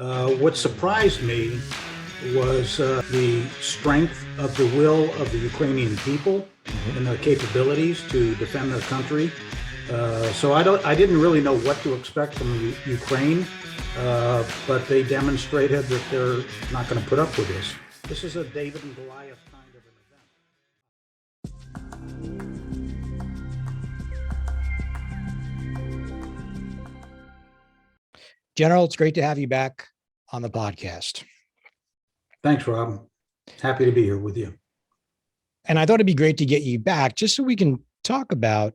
What surprised me was the strength of the will of the Ukrainian people and their capabilities to defend their country. I didn't really know what to expect from Ukraine, but they demonstrated that they're not going to put up with this. This is a David and Goliath kind of an General, it's great to have you back on the podcast. Thanks, Rob. Happy to be here with you. And I thought it'd be great to get you back just so we can talk about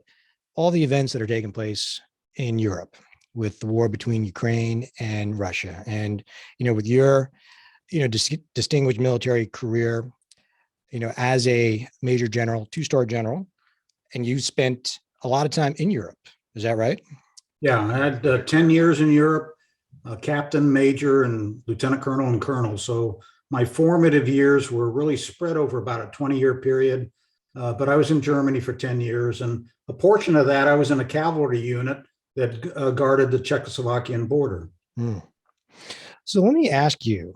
all the events that are taking place in Europe with the war between Ukraine and Russia. And, with your, distinguished military career, as a major general, two-star general, and you spent a lot of time in Europe. Is that right? Yeah, I had 10 years in Europe, captain, major, and lieutenant colonel and colonel. So my formative years were really spread over about a 20-year period. But I was in Germany for 10 years. And a portion of that, I was in a cavalry unit that guarded the Czechoslovakian border. So let me ask you,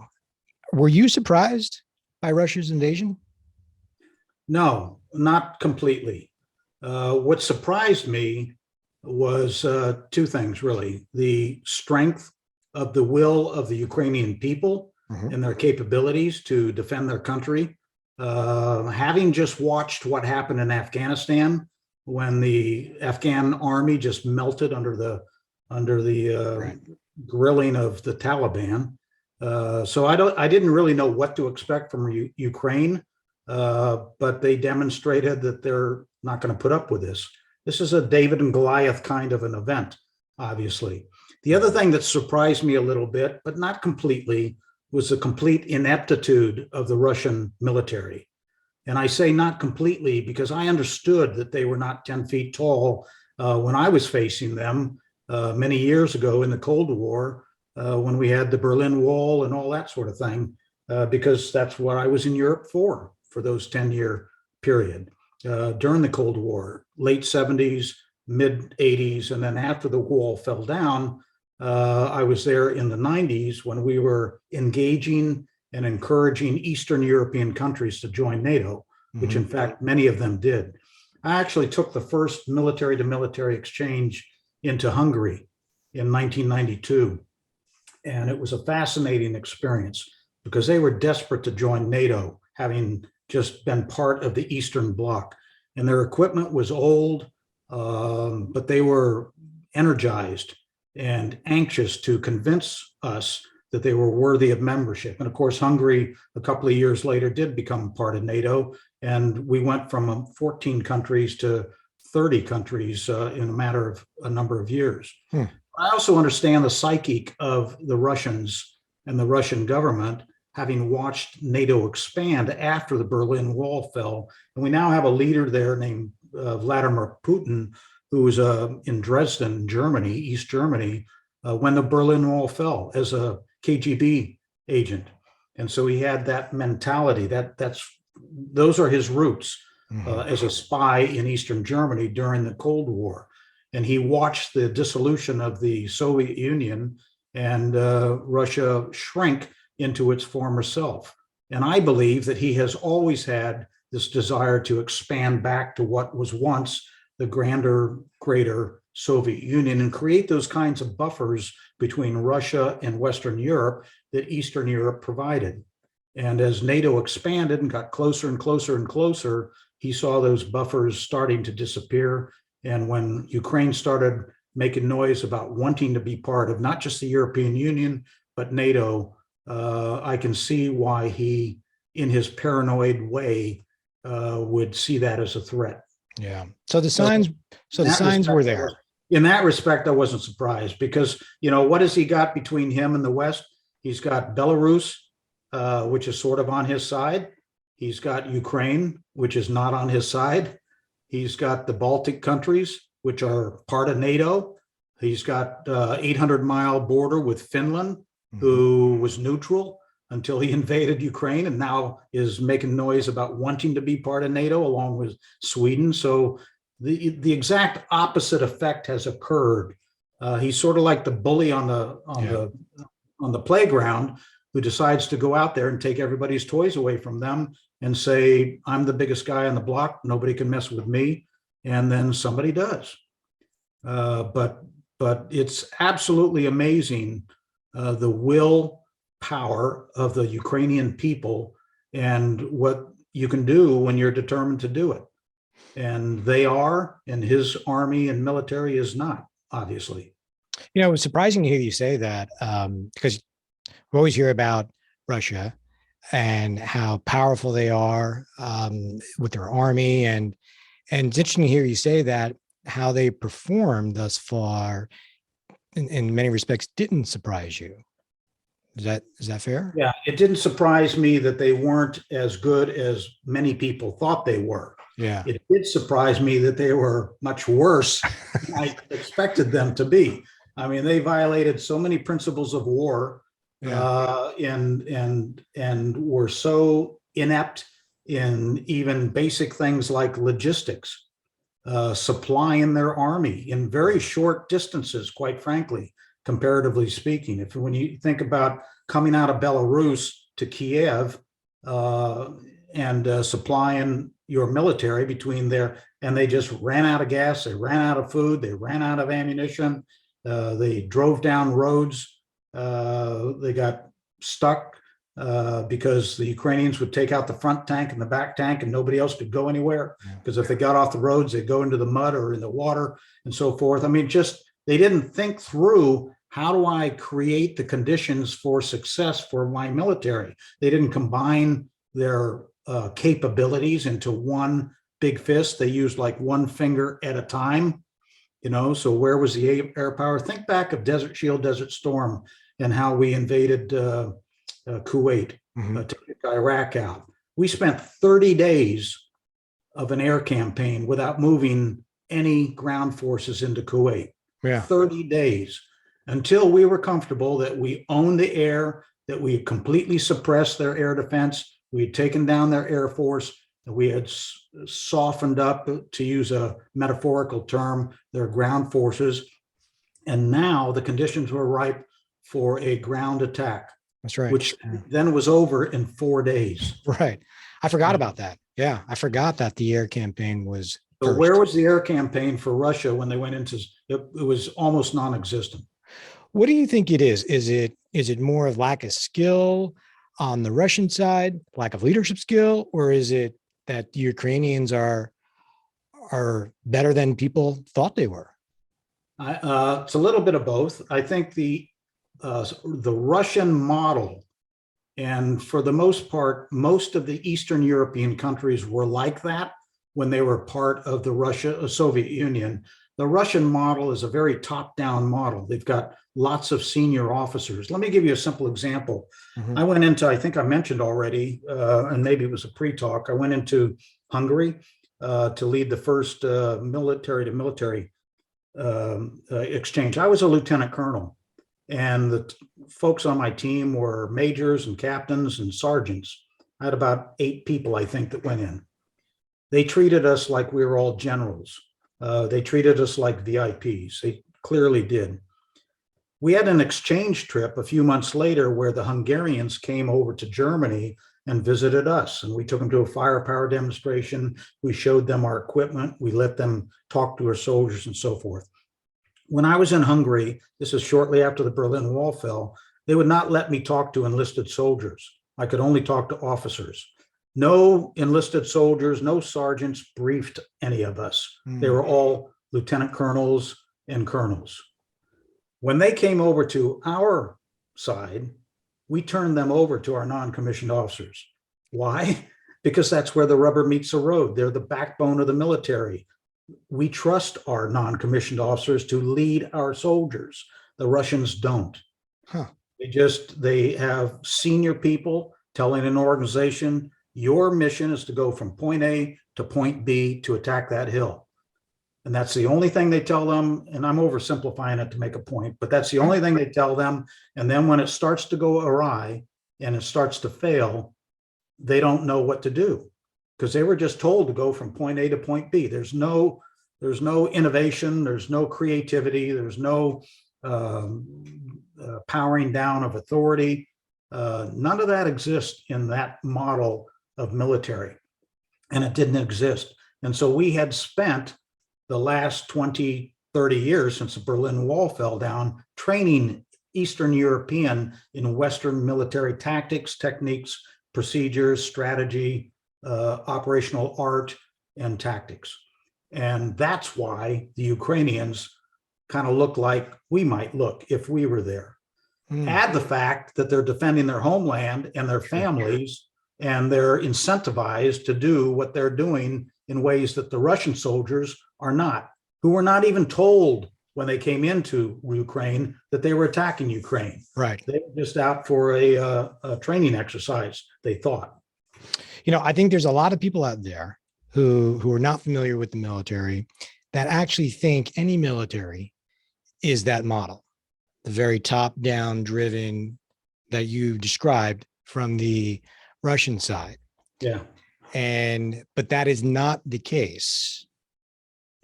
were you surprised by Russia's invasion? No, not completely. What surprised me was two things, really. The strength of the will of the Ukrainian people and their capabilities to defend their country. Having just watched what happened in Afghanistan when the Afghan army just melted under the grilling of the Taliban. I didn't really know what to expect from Ukraine, but they demonstrated that they're not going to put up with this. This is a David and Goliath kind of an event, obviously. The other thing that surprised me a little bit, but not completely, was the complete ineptitude of the Russian military. And I say not completely because I understood that they were not 10 feet tall when I was facing them many years ago in the Cold War, when we had the Berlin Wall and all that sort of thing, because that's what I was in Europe for those 10-year period. During the Cold War, late 70s, mid 80s, and then after the wall fell down, I was there in the 90s when we were engaging and encouraging Eastern European countries to join NATO, which in fact, many of them did. I actually took the first military to military exchange into Hungary in 1992. And it was a fascinating experience because they were desperate to join NATO, having just been part of the Eastern Bloc. And their equipment was old, but they were energized and anxious to convince us that they were worthy of membership. And of course, Hungary, a couple of years later, did become part of NATO. And we went from 14 countries to 30 countries in a matter of a number of years. I also understand the psyche of the Russians and the Russian government, having watched NATO expand after the Berlin Wall fell. And we now have a leader there named Vladimir Putin, who was in Dresden, Germany, East Germany, when the Berlin Wall fell as a KGB agent. And so he had that mentality. Those are his roots as a spy in Eastern Germany during the Cold War. And he watched the dissolution of the Soviet Union and Russia shrink into its former self. And I believe that he has always had this desire to expand back to what was once the grander, greater Soviet Union and create those kinds of buffers between Russia and Western Europe that Eastern Europe provided. And as NATO expanded and got closer and closer and closer, he saw those buffers starting to disappear. And when Ukraine started making noise about wanting to be part of not just the European Union, but NATO, I can see why he, in his paranoid way, would see that as a threat. Yeah. So the signs were there. In that respect, I wasn't surprised because, what has he got between him and the West? He's got Belarus, which is sort of on his side. He's got Ukraine, which is not on his side. He's got the Baltic countries, which are part of NATO. He's got 800-mile border with Finland, who was neutral until he invaded Ukraine and now is making noise about wanting to be part of NATO along with Sweden. So the exact opposite effect has occurred. He's sort of like the bully on the on the playground who decides to go out there and take everybody's toys away from them and say, I'm the biggest guy on the block. Nobody can mess with me. And then somebody does. But it's absolutely amazing, the will power of the Ukrainian people and what you can do when you're determined to do it. And they are, and his army and military is not, obviously. You know, it was surprising to hear you say that, because we always hear about Russia and how powerful they are with their army, and it's interesting to hear you say that how they performed thus far, in many respects, didn't surprise you. Is that fair? Yeah, it didn't surprise me that they weren't as good as many people thought they were. Yeah. It did surprise me that they were much worse than I expected them to be. I mean, they violated so many principles of war, Yeah. and were so inept in even basic things like logistics, supplying their army in very short distances, quite frankly, comparatively speaking. When you think about coming out of Belarus to Kiev and supplying your military between there, and they just ran out of gas, they ran out of food, they ran out of ammunition, they drove down roads, they got stuck because the Ukrainians would take out the front tank and the back tank and nobody else could go anywhere, because if they got off the roads, they'd go into the mud or in the water and so forth. I mean, just they didn't think through, how do I create the conditions for success for my military? They didn't combine their capabilities into one big fist. They used like one finger at a time, so where was the air power? Think back of Desert Shield, Desert Storm, and how we invaded Kuwait, to take Iraq out. We spent 30 days of an air campaign without moving any ground forces into Kuwait. Yeah. 30 days, until we were comfortable that we owned the air, that we had completely suppressed their air defense, we had taken down their air force, and we had softened up, to use a metaphorical term, their ground forces. And now the conditions were ripe for a ground attack. That's right. Which then was over in 4 days. Right. I forgot about that. Yeah. I forgot that the air campaign was. So where was the air campaign for Russia when they went into it? It was almost non-existent. What do you think it is? Is it more of lack of skill on the Russian side, lack of leadership skill, or is it that the Ukrainians are better than people thought they were? It's a little bit of both. I think the Russian model, and for the most part, most of the Eastern European countries were like that when they were part of the Soviet Union. The Russian model is a very top-down model. They've got lots of senior officers. Let me give you a simple example. I went into, I think I mentioned already, and maybe it was a pre-talk, I went into Hungary to lead the first military-to-military exchange. I was a lieutenant colonel, and the folks on my team were majors and captains and sergeants. I had about 8 people, I think, that went in. They treated us like we were all generals. They treated us like VIPs. They clearly did. We had an exchange trip a few months later where the Hungarians came over to Germany and visited us, and we took them to a firepower demonstration. We showed them our equipment. We let them talk to our soldiers and so forth. When I was in Hungary, this is shortly after the Berlin Wall fell, they would not let me talk to enlisted soldiers. I could only talk to officers. No enlisted soldiers, no sergeants briefed any of us. They were all lieutenant colonels and colonels. When they came over to our side, we turned them over to our non-commissioned officers. Why? Because that's where the rubber meets the road. They're the backbone of the military. We trust our non-commissioned officers to lead our soldiers. The Russians don't. They have senior people telling an organization, your mission is to go from point A to point B to attack that hill. And that's the only thing they tell them. And I'm oversimplifying it to make a point, but that's the only thing they tell them. And then when it starts to go awry and it starts to fail, they don't know what to do, because they were just told to go from point A to point B. There's no innovation. There's no creativity. There's no powering down of authority. None of that exists in that model of military, and it didn't exist. And so we had spent the last 20, 30 years since the Berlin Wall fell down training Eastern European in Western military tactics, techniques, procedures, strategy, operational art, and tactics. And that's why the Ukrainians kind of look like we might look if we were there. Add the fact that they're defending their homeland and their families, and they're incentivized to do what they're doing in ways that the Russian soldiers are not, who were not even told when they came into Ukraine that they were attacking Ukraine. Right. They were just out for a training exercise, they thought. You know, I think there's a lot of people out there who are not familiar with the military that actually think any military is that model, the very top-down driven that you described from the Russian side. Yeah. But that is not the case,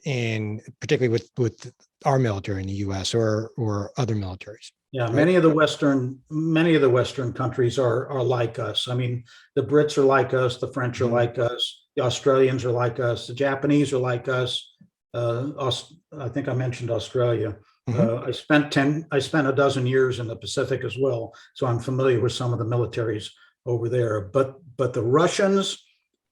in particularly with our military in the US or other militaries. Yeah, right? many of the Western countries are like us. I mean, the Brits are like us, the French are like us, the Australians are like us, the Japanese are like us. I think I mentioned Australia. I spent a dozen years in the Pacific as well, so I'm familiar with some of the militaries over there. But the Russians,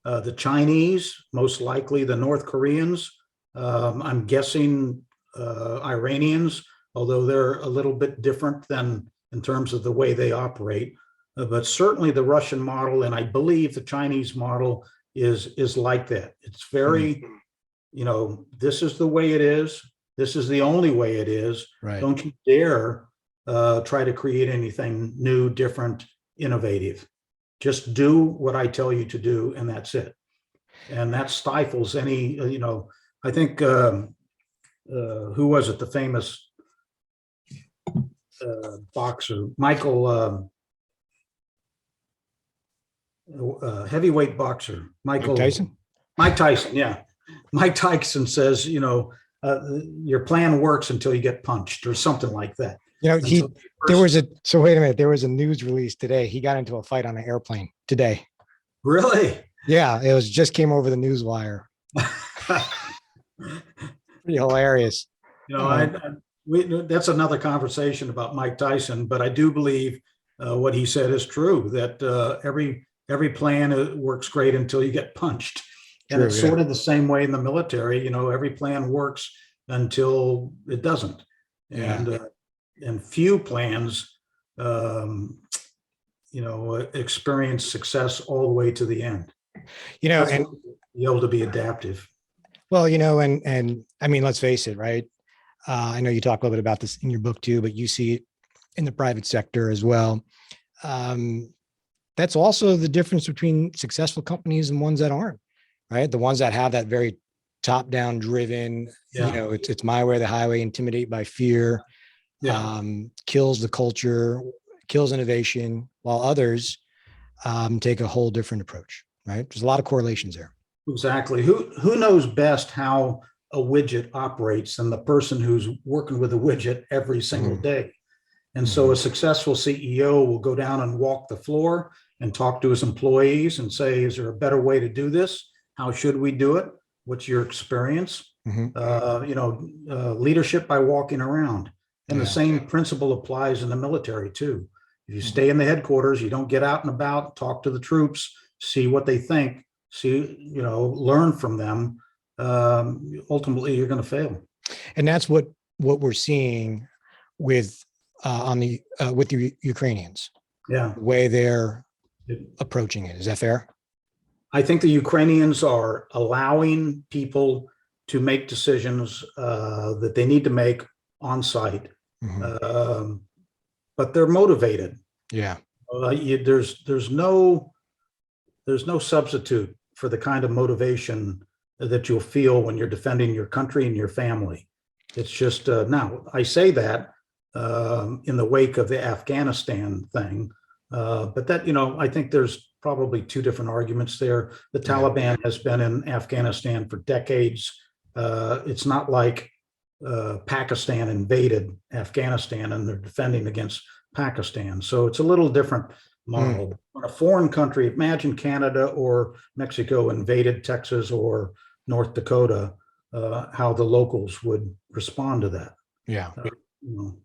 the Chinese, most likely the North Koreans, I'm guessing Iranians, although they're a little bit different than in terms of the way they operate. But certainly the Russian model, and I believe the Chinese model is like that. It's very, you know, this is the way it is. This is the only way it is. Right. Don't you dare try to create anything new, different, innovative. Just do what I tell you to do, and that's it. And that stifles any, you know, I think, who was it? The famous boxer, heavyweight boxer, Mike Tyson? Mike Tyson, yeah. Mike Tyson says, you know, your plan works until you get punched, or something like that. You know, so wait a minute, there was a news release today. He got into a fight on an airplane today. Really? Yeah, it was just came over the news wire. Pretty hilarious. You know, that's another conversation about Mike Tyson, but I do believe what he said is true, that every plan works great until you get punched. And it's sort of the same way in the military. You know, every plan works until it doesn't. And few plans, you know, experience success all the way to the end. You know, and be able to be adaptive. Well, you know, and I mean, let's face it, right? I know you talk a little bit about this in your book too, but you see it in the private sector as well. That's also the difference between successful companies and ones that aren't, right? The ones that have that very top-down driven, you know, it's my way or the highway, intimidate by fear, kills the culture, kills innovation, while others take a whole different approach, right? There's a lot of correlations there. Exactly. Who knows best how a widget operates than the person who's working with a widget every single day? And so a successful CEO will go down and walk the floor and talk to his employees and say, is there a better way to do this? How should we do it? What's your experience? You know, leadership by walking around. And the same principle applies in the military too. If you stay in the headquarters, you don't get out and about, talk to the troops, see what they think, see, you know, learn from them. Ultimately, you're going to fail. And that's what we're seeing with with the Ukrainians. Yeah, the way they're approaching it. Is that fair? I think the Ukrainians are allowing people to make decisions that they need to make on site, but they're motivated. Yeah, there's no substitute for the kind of motivation that you'll feel when you're defending your country and your family. It's just now I say that in the wake of the Afghanistan thing, but that, you know, I think there's probably two different arguments there. The Taliban has been in Afghanistan for decades. It's not like Pakistan invaded Afghanistan and they're defending against Pakistan. So it's a little different model. When a foreign country, imagine Canada or Mexico invaded Texas or North Dakota, how the locals would respond to that. Yeah. You know.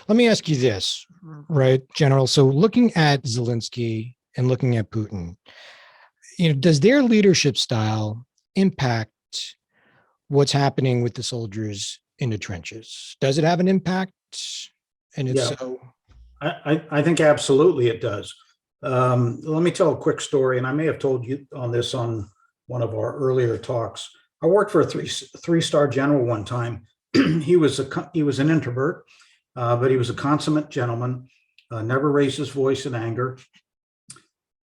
Let me ask you this, right, General? So looking at Zelensky and looking at Putin, does their leadership style impact what's happening with the soldiers in the trenches? Does it have an impact? And if Yeah. so, I think absolutely it does. Let me tell a quick story, and I may have told you on this on one of our earlier talks. I worked for a three-star general one time. He was an introvert, but he was a consummate gentleman, never raised his voice in anger.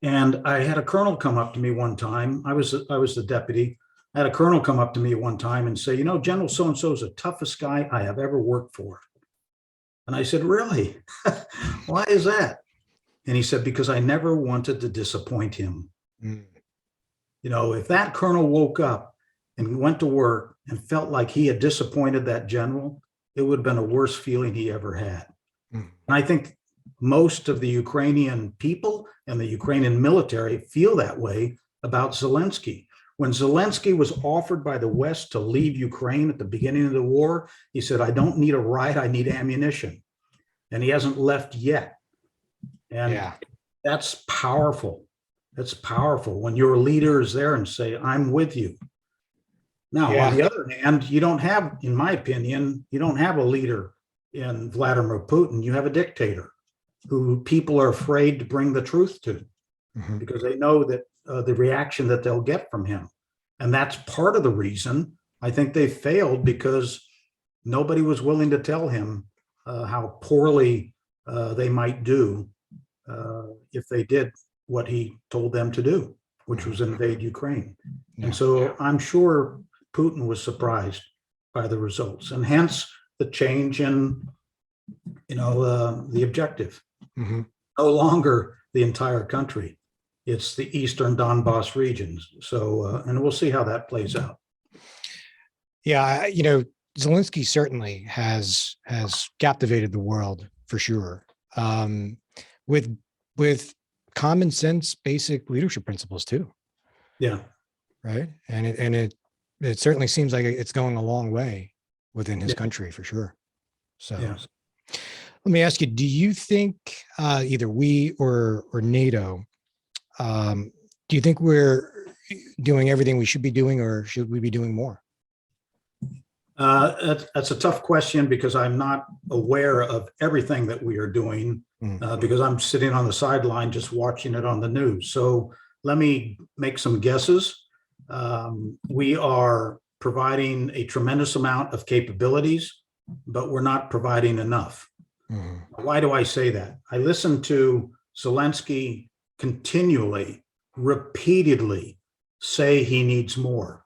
And I had a colonel come up to me one time. I was the deputy. I had a colonel come up to me one time and say, General so-and-so is the toughest guy I have ever worked for. And I said, really? Why is that? And he said, because I never wanted to disappoint him. If that colonel woke up and went to work and felt like he had disappointed that general, it would have been the worst feeling he ever had. And I think most of the Ukrainian people and the Ukrainian military feel that way about Zelensky. When Zelensky was offered by the West to leave Ukraine at the beginning of the war, he said, I don't need a ride, I need ammunition. And he hasn't left yet. And that's powerful. That's powerful when your leader is there and say, I'm with you. Now, on the other hand, you don't have, in my opinion, you don't have a leader in Vladimir Putin. You have a dictator who people are afraid to bring the truth to because they know that the reaction that they'll get from him. And that's part of the reason I think they failed, because nobody was willing to tell him how poorly they might do if they did what he told them to do, which was invade Ukraine. And so I'm sure Putin was surprised by the results, and hence the change in, the objective. No longer the entire country. It's the Eastern Donbass regions. So, and we'll see how that plays out. Yeah, Zelensky certainly has captivated the world for sure, with common sense, basic leadership principles too. Yeah. Right. And it certainly seems like it's going a long way within his country for sure. So let me ask you, do you think either we or NATO, do you think we're doing everything we should be doing, or should we be doing more? That's a tough question, because I'm not aware of everything that we are doing, because I'm sitting on the sideline just watching it on the news. So let me make some guesses. We are providing a tremendous amount of capabilities, but we're not providing enough. Why do I say that? I listen to Zelensky continually, repeatedly say he needs more.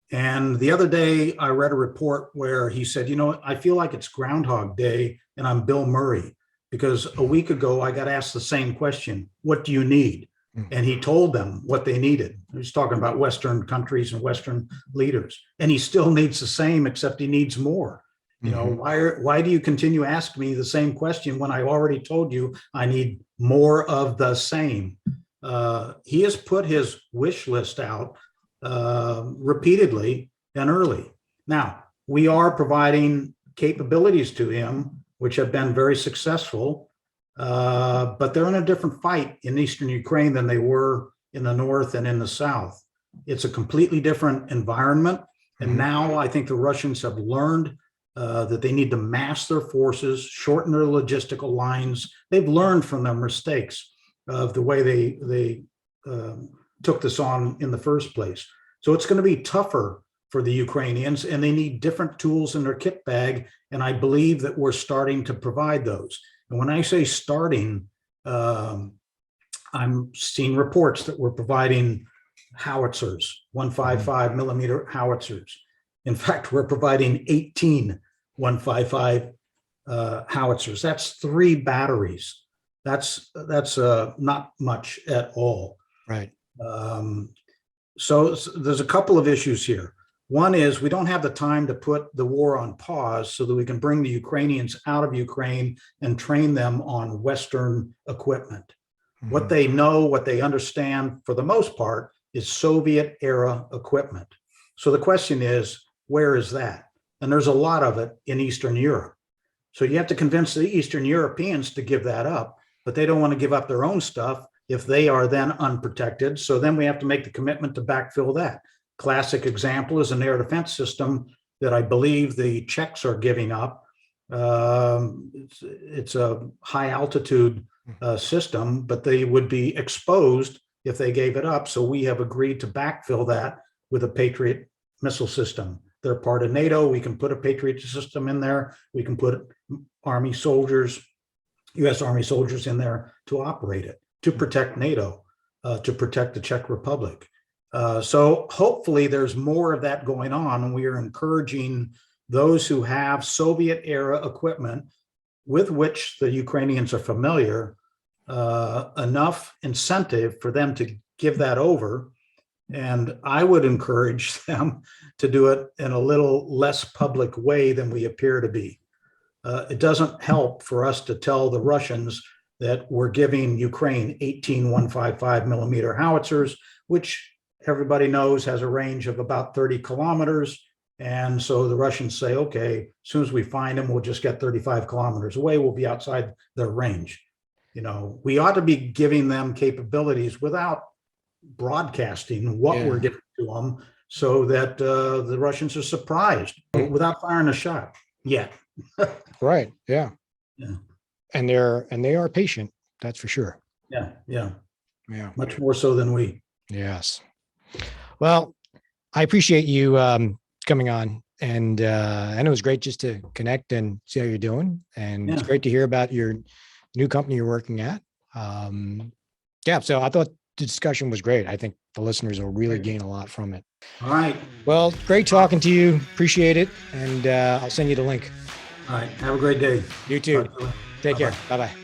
And the other day I read a report where he said, I feel like it's Groundhog Day and I'm Bill Murray, because a week ago I got asked the same question, what do you need? And he told them what they needed. He was talking about Western countries and Western leaders, and he still needs the same, except he needs more. Why do you continue asking me the same question when I already told you I need more of the same? He has put his wish list out repeatedly and early. Now, we are providing capabilities to him, which have been very successful, but they're in a different fight in Eastern Ukraine than they were in the North and in the South. It's a completely different environment. And now I think the Russians have learned that they need to mass their forces, shorten their logistical lines. They've learned from their mistakes of the way they took this on in the first place. So it's going to be tougher for the Ukrainians, and they need different tools in their kit bag. And I believe that we're starting to provide those. And when I say starting, I'm seeing reports that we're providing howitzers, 155 millimeter howitzers. In fact, we're providing 18 155 howitzers. That's 3 batteries. That's not much at all. Right. So there's a couple of issues here. One is we don't have the time to put the war on pause so that we can bring the Ukrainians out of Ukraine and train them on Western equipment. What they know, what they understand for the most part is Soviet era equipment. So the question is, where is that? And there's a lot of it in Eastern Europe. So you have to convince the Eastern Europeans to give that up, but they don't want to give up their own stuff if they are then unprotected. So then we have to make the commitment to backfill that. Classic example is an air defense system that I believe the Czechs are giving up. It's a high altitude system, but they would be exposed if they gave it up. So we have agreed to backfill that with a Patriot missile system. They're part of NATO. We can put a Patriot system in there. We can put Army soldiers, US Army soldiers in there to operate it, to protect NATO, to protect the Czech Republic. So hopefully there's more of that going on, and we are encouraging those who have Soviet era equipment with which the Ukrainians are familiar, enough incentive for them to give that over. And I would encourage them to do it in a little less public way than we appear to be. It doesn't help for us to tell the Russians that we're giving Ukraine 18 155 millimeter howitzers, which everybody knows has a range of about 30 kilometers. And so the Russians say, okay, as soon as we find them, we'll just get 35 kilometers away. We'll be outside their range. You know, we ought to be giving them capabilities without broadcasting what we're giving to them so that the Russians are surprised without firing a shot yet. Right. Yeah. Yeah. And they are patient. That's for sure. Yeah. Yeah. Yeah. Much more so than we. Yes. Well, I appreciate you coming on, and it was great just to connect and see how you're doing. And it's great to hear about your new company you're working at. Yeah. So I thought the discussion was great. I think the listeners will really gain a lot from it. All right. Well, great talking to you. Appreciate it. And I'll send you the link. All right. Have a great day. You too. Take care. Bye-bye.